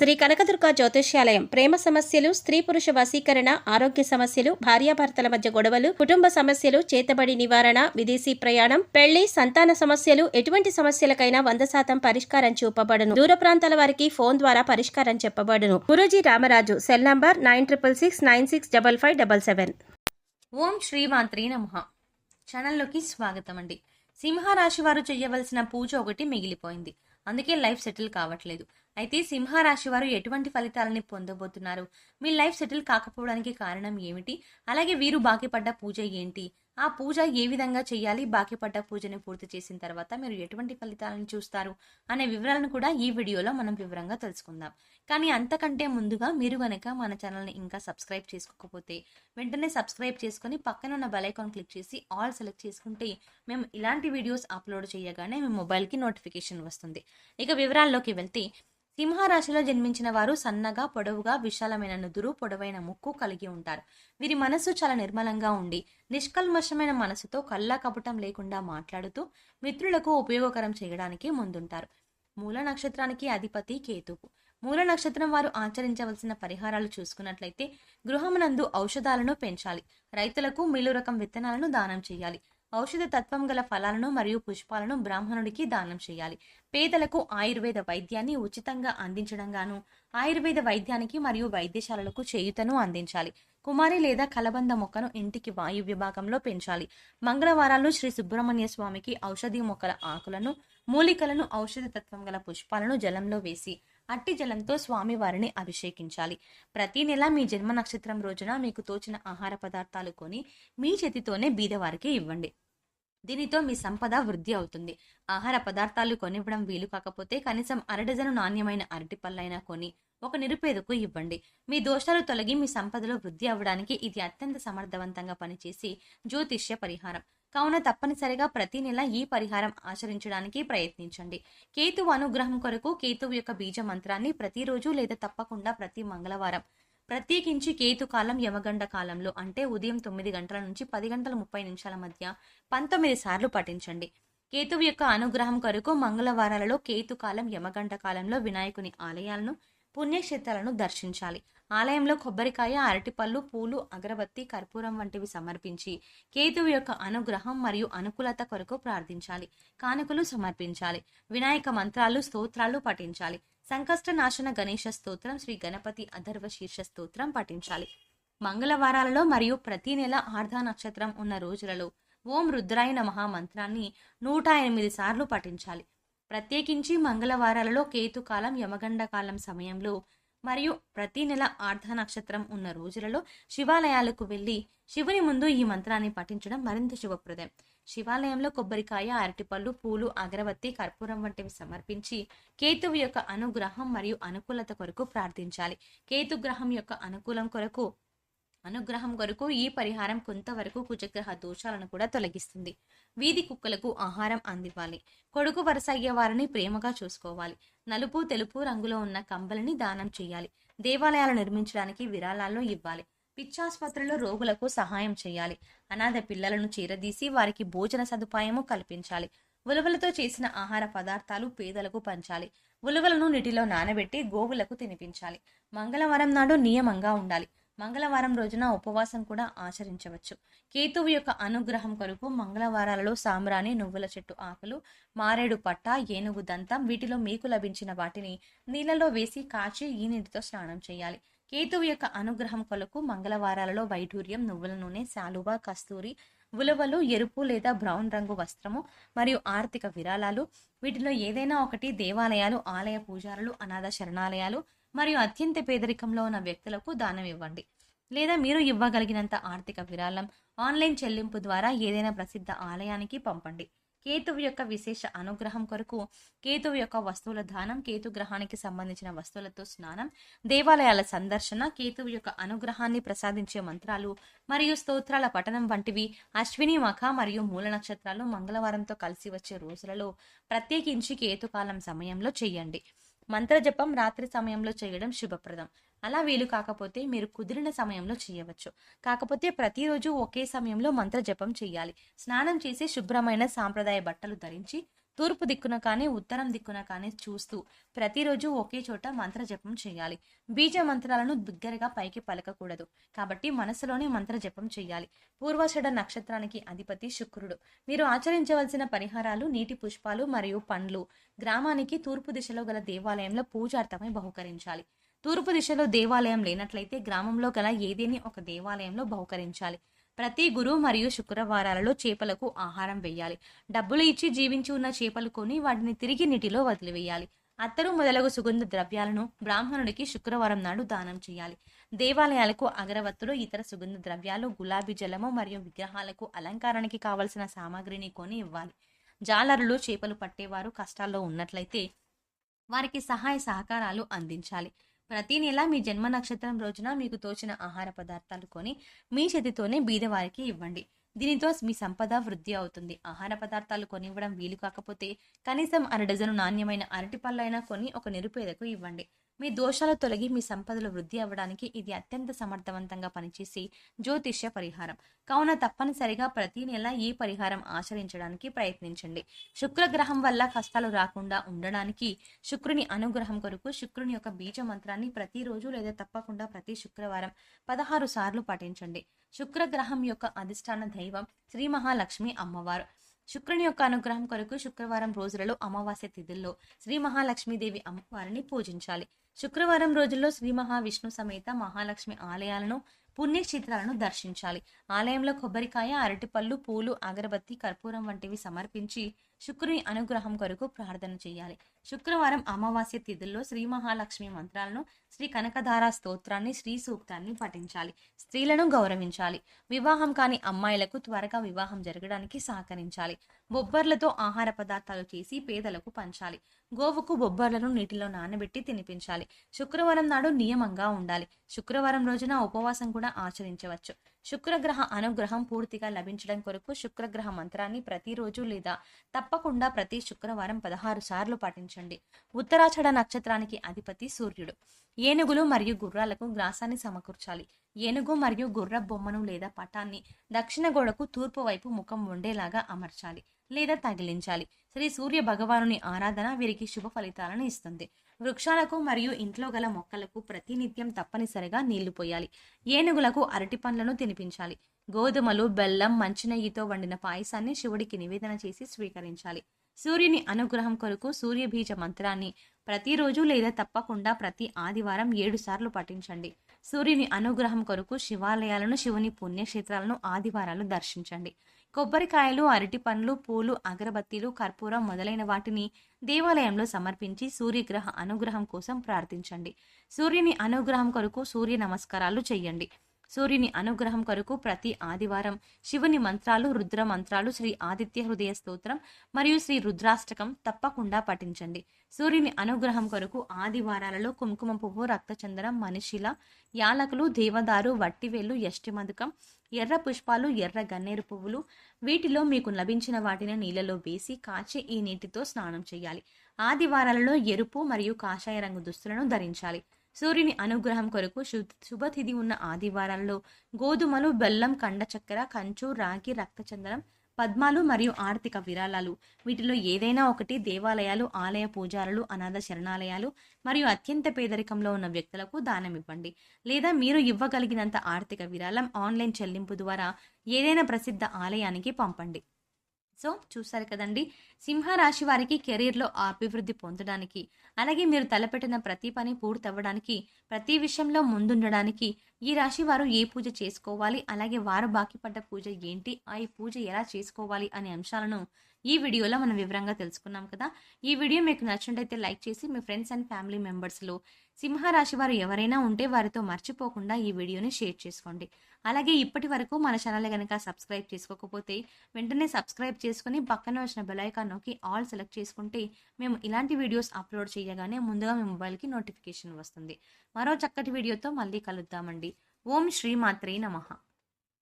శ్రీ కనకదుర్గ జ్యోతిష్యాలయం ప్రేమ సమస్యలు, స్త్రీ పురుష వశీకరణ, ఆరోగ్య సమస్యలు, భార్యాభర్తల మధ్య గొడవలు, కుటుంబ సమస్యలు, చేతబడి నివారణ, విదేశీ ప్రయాణం, పెళ్లి, సంతాన సమస్యలు, ఎటువంటి సమస్యలకైనా 100% పరిష్కారం చూపబడును. దూర ప్రాంతాల వారికి ఫోన్ ద్వారా పరిష్కారం చెప్పబడును. గురూజీ రామరాజు. Cell number 9666965577. ఓం శ్రీమాత్రే నమః. ఛానల్లోకి స్వాగతం అండి. సింహరాశి వారు చేయవలసిన పూజ ఒకటి మిగిలిపోయింది, అందుకే లైఫ్ సెటిల్ కావట్లేదు. అయితే సింహరాశి వారు ఎటువంటి ఫలితాలని పొందబోతున్నారు, మీ లైఫ్ సెటిల్ కాకపోవడానికి కారణం ఏమిటి, అలాగే వీరు బాకీపడ్డ పూజ ఏంటి, ఆ పూజ ఏ విధంగా చేయాలి, బాకీపడ్డ పూజని పూర్తి చేసిన తర్వాత మీరు ఎటువంటి ఫలితాలను చూస్తారు అనే వివరాలను కూడా ఈ వీడియోలో మనం వివరంగా తెలుసుకుందాం. కానీ అంతకంటే ముందుగా మీరు గనక మన ఛానల్ని ఇంకా సబ్స్క్రైబ్ చేసుకోకపోతే వెంటనే సబ్స్క్రైబ్ చేసుకుని పక్కన ఉన్న బెల్ ఐకాన్ క్లిక్ చేసి ఆల్ సెలెక్ట్ చేసుకుంటే మేము ఇలాంటి వీడియోస్ అప్లోడ్ చేయగానే మీ మొబైల్కి నోటిఫికేషన్ వస్తుంది. ఇక వివరాల్లోకి వెళ్తే, సింహరాశిలో జన్మించిన వారు సన్నగా, పొడవుగా, విశాలమైన నుదురు, పొడవైన ముక్కు కలిగి ఉంటారు. వీరి మనస్సు చాలా నిర్మలంగా ఉండి నిష్కల్మషమైన మనసుతో కల్లా కపటం లేకుండా మాట్లాడుతూ మిత్రులకు ఉపయోగకరం చేయడానికి ముందుంటారు. మూల నక్షత్రానికి అధిపతి కేతువు. మూల నక్షత్రం వారు ఆచరించవలసిన పరిహారాలు చూసుకున్నట్లయితే, గృహమునందు ఔషధాలను పెంచాలి, రైతులకు మేలు రకం విత్తనాలను దానం చేయాలి, ఔషధ తత్వం గల ఫలాలను మరియు పుష్పాలను బ్రాహ్మణుడికి దానం చేయాలి, పేదలకు ఆయుర్వేద వైద్యాన్ని ఉచితంగా అందించడంగాను ఆయుర్వేద వైద్యానికి మరియు వైద్యశాలలకు చేయూతను అందించాలి, కుమారి లేదా కలబంద మొక్కను ఇంటికి వాయు విభాగంలో పెంచాలి, మంగళవారాల్లో శ్రీ సుబ్రహ్మణ్య స్వామికి ఔషధి మొక్కల ఆకులను, మూలికలను, ఔషధ తత్వం గల పుష్పాలను జలంలో వేసి అట్టి జలంతో స్వామి వారిని అభిషేకించాలి. ప్రతి నెల మీ జన్మ నక్షత్రం రోజున మీకు తోచిన ఆహార పదార్థాలు కొని మీ చేతితోనే బీదవారికి ఇవ్వండి. దీనితో మీ సంపద వృద్ధి అవుతుంది. ఆహార పదార్థాలు కొనివ్వడం వీలు కాకపోతే కనీసం 1 డజను నాణ్యమైన అరటి పళ్ళైనా కొని ఒక నిరుపేదకు ఇవ్వండి. మీ దోషాలు తొలగి మీ సంపదలో వృద్ధి అవ్వడానికి ఇది అత్యంత సమర్థవంతంగా పనిచేసి జ్యోతిష్య పరిహారం కావున తప్పనిసరిగా ప్రతి నెల ఈ పరిహారం ఆచరించడానికి ప్రయత్నించండి. కేతువు అనుగ్రహం కొరకు కేతువు యొక్క బీజ మంత్రాన్ని ప్రతిరోజు లేదా తప్పకుండా ప్రతి మంగళవారం, ప్రత్యేకించి కేతు కాలం యమగండ కాలంలో అంటే ఉదయం 9 గంటల నుంచి 10 గంటల 30 నిమిషాల మధ్య 19 సార్లు పఠించండి. కేతువు యొక్క అనుగ్రహం కొరకు మంగళవారాలలో కేతు కాలం యమగంట కాలంలో వినాయకుని ఆలయాలను, పుణ్యక్షేత్రాలను దర్శించాలి. ఆలయంలో కొబ్బరికాయ, అరటిపళ్ళు, పూలు, అగరబత్తి, కర్పూరం వంటివి సమర్పించి కేతువు యొక్క అనుగ్రహం మరియు అనుకూలత కొరకు ప్రార్థించాలి. కానుకలు సమర్పించాలి. వినాయక మంత్రాలు, స్తోత్రాలు పఠించాలి. సంకష్ట నాశన గణేశ స్తోత్రం, శ్రీ గణపతి అథర్వ శీర్ష స్తోత్రం పఠించాలి. మంగళవారాలలో మరియు ప్రతి నెల ఆర్ధ నక్షత్రం ఉన్న రోజులలో ఓం రుద్రాయ నమః మంత్రాన్ని 108 సార్లు పఠించాలి. ప్రత్యేకించి మంగళవారాలలో కేతుకాలం యమగండ కాలం సమయంలో మరియు ప్రతి నెల ఆర్ధ నక్షత్రం ఉన్న రోజులలో శివాలయాలకు వెళ్లి శివుని ముందు ఈ మంత్రాన్ని పఠించడం మరింత శుభప్రదం. శివాలయంలో కొబ్బరికాయ, అరటిపళ్ళు, పూలు, అగరబత్తి, కర్పూరం వంటివి సమర్పించి కేతువు యొక్క అనుగ్రహం మరియు అనుకూలత కొరకు ప్రార్థించాలి. కేతుగ్రహం యొక్క అనుగ్రహం కొరకు ఈ పరిహారం కొంతవరకు కుజగ్రహ దోషాలను కూడా తొలగిస్తుంది. వీధి కుక్కలకు ఆహారం అందివ్వాలి. కొడుకు వరుస అయ్యే వారిని ప్రేమగా చూసుకోవాలి. నలుపు, తెలుపు రంగులో ఉన్న కంబలిని దానం చేయాలి. దేవాలయాలు నిర్మించడానికి విరాళాలను ఇవ్వాలి. పిచ్చాసుపత్రిలో రోగులకు సహాయం చేయాలి. అనాథ పిల్లలను చేరదీసి వారికి భోజన సదుపాయము కల్పించాలి. ఉలవలతో చేసిన ఆహార పదార్థాలు పేదలకు పంచాలి. ఉలవలను నీటిలో నానబెట్టి గోవులకు తినిపించాలి. మంగళవారం నాడు నియమంగా ఉండాలి. మంగళవారం రోజున ఉపవాసం కూడా ఆచరించవచ్చు. కేతువు యొక్క అనుగ్రహం కొరకు మంగళవారాలలో సాంబ్రాణి, నువ్వుల చెట్టు ఆకులు, మారేడు పట్ట, ఏనుగు దంతం వీటిలో మీకు లభించిన వాటిని నీళ్ళలో వేసి కాచి ఈ నీటితో స్నానం చేయాలి. కేతువు యొక్క అనుగ్రహం కొరకు మంగళవారాలలో వైఢూర్యం, నువ్వుల నూనె, శాలువ, కస్తూరి, ఉలవలు, ఎరుపు లేదా బ్రౌన్ రంగు వస్త్రము మరియు ఆర్థిక విరాళాలు వీటిలో ఏదైనా ఒకటి దేవాలయాలు, ఆలయ పూజారులు, అనాథ శరణాలయాలు మరియు అత్యంత పేదరికంలో ఉన్న వ్యక్తులకు దానం ఇవ్వండి. లేదా మీరు ఇవ్వగలిగినంత ఆర్థిక విరాళం ఆన్లైన్ చెల్లింపు ద్వారా ఏదైనా ప్రసిద్ధ ఆలయానికి పంపండి. కేతువు యొక్క విశేష అనుగ్రహం కొరకు కేతువు యొక్క వస్తువుల దానం, కేతు గ్రహానికి సంబంధించిన వస్తువులతో స్నానం, దేవాలయాల సందర్శన, కేతువు యొక్క అనుగ్రహాన్ని ప్రసాదించే మంత్రాలు మరియు స్తోత్రాల పఠనం వంటివి అశ్విని, మఖ మరియు మూల నక్షత్రాలు మంగళవారంతో కలిసి వచ్చే రోజులలో ప్రత్యేకించి కేతుకాలం సమయంలో చేయండి. మంత్రజపం రాత్రి సమయంలో చేయడం శుభప్రదం. అలా వీలు కాకపోతే మీరు కుదిరిన సమయంలో చేయవచ్చు. కాకపోతే ప్రతిరోజు ఒకే సమయంలో మంత్రజపం చేయాలి. స్నానం చేసి శుభ్రమైన సాంప్రదాయ బట్టలు ధరించి తూర్పు దిక్కున కానీ ఉత్తరం దిక్కున కానీ చూస్తూ ప్రతిరోజు ఒకే చోట మంత్ర జపం చేయాలి. బీజ మంత్రాలను బిగ్గరగా పైకి పలకకూడదు కాబట్టి మనసులోనే మంత్ర జపం చేయాలి. పూర్వాషాఢ నక్షత్రానికి అధిపతి శుక్రుడు. మీరు ఆచరించవలసిన పరిహారాలు: నీటి పుష్పాలు మరియు పండ్లు గ్రామానికి తూర్పు దిశలో గల దేవాలయంలో పూజార్థమై బహుకరించాలి. తూర్పు దిశలో దేవాలయం లేనట్లయితే గ్రామంలో గల ఏదేని ఒక దేవాలయంలో బహుకరించాలి. ప్రతి గురు మరియు శుక్రవారాలలో చేపలకు ఆహారం వేయాలి. డబ్బులు ఇచ్చి జీవించి ఉన్న చేపలు కొని వాటిని తిరిగి నీటిలో వదిలివేయాలి. అత్తరు మొదలగు సుగంధ ద్రవ్యాలను బ్రాహ్మణుడికి శుక్రవారం నాడు దానం చేయాలి. దేవాలయాలకు అగరవత్తులు, ఇతర సుగంధ ద్రవ్యాలు, గులాబీ జలము మరియు విగ్రహాలకు అలంకారానికి కావలసిన సామాగ్రిని కొని ఇవ్వాలి. జాలరులు, చేపలు పట్టేవారు కష్టాల్లో ఉన్నట్లయితే వారికి సహాయ సహకారాలు అందించాలి. ప్రతి నెల మీ జన్మ నక్షత్రం రోజున మీకు తోచిన ఆహార పదార్థాలు కొని మీ చేతితోనే బీదవారికి ఇవ్వండి. దీనితో మీ సంపద వృద్ధి అవుతుంది. ఆహార పదార్థాలు కొనివ్వడం వీలు కాకపోతే కనీసం 1 డజను నాణ్యమైన అరటి పళ్ళైనా కొని ఒక నిరుపేదకు ఇవ్వండి. మీ దోషాలు తొలగి మీ సంపదలు వృద్ధి అవ్వడానికి ఇది అత్యంత సమర్థవంతంగా పనిచేసే జ్యోతిష్య పరిహారం. కావున తప్పనిసరిగా ప్రతి నెల ఈ పరిహారం ఆచరించడానికి ప్రయత్నించండి. శుక్రగ్రహం వల్ల కష్టాలు రాకుండా ఉండడానికి శుక్రుని అనుగ్రహం కొరకు శుక్రుని యొక్క బీజ మంత్రాన్ని ప్రతిరోజు లేదా తప్పకుండా ప్రతి శుక్రవారం 16 సార్లు పఠించండి. శుక్రగ్రహం యొక్క అధిష్టాన దైవం శ్రీ మహాలక్ష్మి అమ్మవారు. శుక్రుని యొక్క అనుగ్రహం కొరకు శుక్రవారం రోజులలో అమావాస్య తిథుల్లో శ్రీ మహాలక్ష్మీదేవి అమ్మవారిని పూజించాలి. శుక్రవారం రోజుల్లో శ్రీ మహావిష్ణు సమేత మహాలక్ష్మి ఆలయాలను, పుణ్యక్షేత్రాలను దర్శించాలి. ఆలయంలో కొబ్బరికాయ, అరటిపళ్ళు, పూలు, అగరబత్తి, కర్పూరం వంటివి సమర్పించి శుక్రుని అనుగ్రహం కొరకు ప్రార్థన చేయాలి. శుక్రవారం అమావాస్య తిథుల్లో శ్రీ మహాలక్ష్మి మంత్రాలను, శ్రీ కనకధార స్తోత్రాన్ని, శ్రీ సూక్తాన్ని పఠించాలి. స్త్రీలను గౌరవించాలి. వివాహం కాని అమ్మాయిలకు త్వరగా వివాహం జరగడానికి సహకరించాలి. బొబ్బర్లతో ఆహార పదార్థాలు చేసి పేదలకు పంచాలి. గోవుకు బొబ్బర్లను నీటిలో నానబెట్టి తినిపించాలి. శుక్రవారం నాడు నియమంగా ఉండాలి. శుక్రవారం రోజున ఉపవాసం కూడా ఆచరించవచ్చు. శుక్రగ్రహ అనుగ్రహం పూర్తిగా లభించడం కొరకు శుక్రగ్రహ మంత్రాన్ని ప్రతిరోజు లేదా తప్పకుండా ప్రతి శుక్రవారం 16 సార్లు పఠించండి. ఉత్తరాషాఢ నక్షత్రానికి అధిపతి సూర్యుడు. ఏనుగులు మరియు గుర్రాలకు గ్రాసాన్ని సమకూర్చాలి. ఏనుగు మరియు గుర్ర బొమ్మను లేదా పటాన్ని దక్షిణ గోడకు తూర్పు వైపు ముఖం ఉండేలాగా అమర్చాలి లేదా తగిలించాలి. శ్రీ సూర్య భగవానుని ఆరాధన వీరికి శుభ ఫలితాలను ఇస్తుంది. వృక్షాలకు మరియు ఇంట్లో గల మొక్కలకు ప్రతినిత్యం తప్పనిసరిగా నీళ్లు పోయాలి. ఏనుగులకు అరటి పండ్లను తినిపించాలి. గోధుమలు, బెల్లం, మంచినెయ్యితో వండిన పాయసాన్ని శివుడికి నివేదన చేసి స్వీకరించాలి. సూర్యుని అనుగ్రహం కొరకు సూర్యబీజ మంత్రాన్ని ప్రతిరోజు లేదా తప్పకుండా ప్రతి ఆదివారం 7 సార్లు పఠించండి. సూర్యుని అనుగ్రహం కొరకు శివాలయాలను, శివుని పుణ్యక్షేత్రాలను ఆదివారాలు దర్శించండి. కొబ్బరికాయలు, అరటి పండ్లు, పూలు, అగరబత్తీలు, కర్పూరం మొదలైన వాటిని దేవాలయంలో సమర్పించి సూర్యగ్రహ అనుగ్రహం కోసం ప్రార్థించండి. సూర్యుని అనుగ్రహం కొరకు సూర్య నమస్కారాలు చేయండి. సూర్యుని అనుగ్రహం కొరకు ప్రతి ఆదివారం శివుని మంత్రాలు, రుద్ర మంత్రాలు, శ్రీ ఆదిత్య హృదయ స్తోత్రం మరియు శ్రీ రుద్రాష్టకం తప్పకుండా పఠించండి. సూర్యుని అనుగ్రహం కొరకు ఆదివారాలలో కుంకుమ పువ్వు, రక్తచందనం, మనిషిల, యాలకులు, దేవదారు, వట్టివేలు, యష్టిమధుకం, ఎర్ర పుష్పాలు, ఎర్ర గన్నేరు పువ్వులు వీటిలో మీకు లభించిన వాటిని నీళ్ళలో వేసి కాచి ఈ నీటితో స్నానం చేయాలి. ఆదివారాలలో ఎరుపు మరియు కాషాయ రంగు దుస్తులను ధరించాలి. సూర్యుని అనుగ్రహం కొరకు శుభతిథి ఉన్న ఆదివారాల్లో గోధుమలు, బెల్లం, కండ చక్కెర, కంచు, రాగి, రక్తచందనం, పద్మాలు మరియు ఆర్థిక విరాళాలు వీటిలో ఏదైనా ఒకటి దేవాలయాలు, ఆలయ పూజారులు, అనాథ శరణాలయాలు మరియు అత్యంత పేదరికంలో ఉన్న వ్యక్తులకు దానం ఇవ్వండి. లేదా మీరు ఇవ్వగలిగినంత ఆర్థిక విరాళం ఆన్లైన్ చెల్లింపు ద్వారా ఏదైనా ప్రసిద్ధ ఆలయానికి పంపండి. సో చూసారు కదండి, సింహరాశి వారికి కెరీర్లో అభివృద్ధి పొందడానికి, అలాగే మీరు తలపెట్టిన ప్రతి పని పూర్తవ్వడానికి, ప్రతి విషయంలో ముందుండడానికి ఈ రాశి వారు ఏ పూజ చేసుకోవాలి, అలాగే వారు బాకీ పడ్డ పూజ ఏంటి, ఈ పూజ ఎలా చేసుకోవాలి అనే అంశాలను ఈ వీడియోలో మనం వివరంగా తెలుసుకున్నాం కదా. ఈ వీడియో మీకు నచ్చినట్లయితే లైక్ చేసి మీ ఫ్రెండ్స్ అండ్ ఫ్యామిలీ మెంబర్స్లో సింహరాశి వారు ఎవరైనా ఉంటే వారితో మర్చిపోకుండా ఈ వీడియోని షేర్ చేసుకోండి. అలాగే ఇప్పటి వరకు మన ఛానల్ కనుక సబ్స్క్రైబ్ చేసుకోకపోతే వెంటనే సబ్స్క్రైబ్ చేసుకుని పక్కన వచ్చిన బెల్ ఐకాన్ నొక్కి ఆల్ సెలెక్ట్ చేసుకుంటే మేము ఇలాంటి వీడియోస్ అప్లోడ్ చేయగానే ముందుగా మీ మొబైల్కి నోటిఫికేషన్ వస్తుంది. మరో చక్కటి వీడియోతో మళ్ళీ కలుద్దామండి. ఓం శ్రీమాత్రే నమః.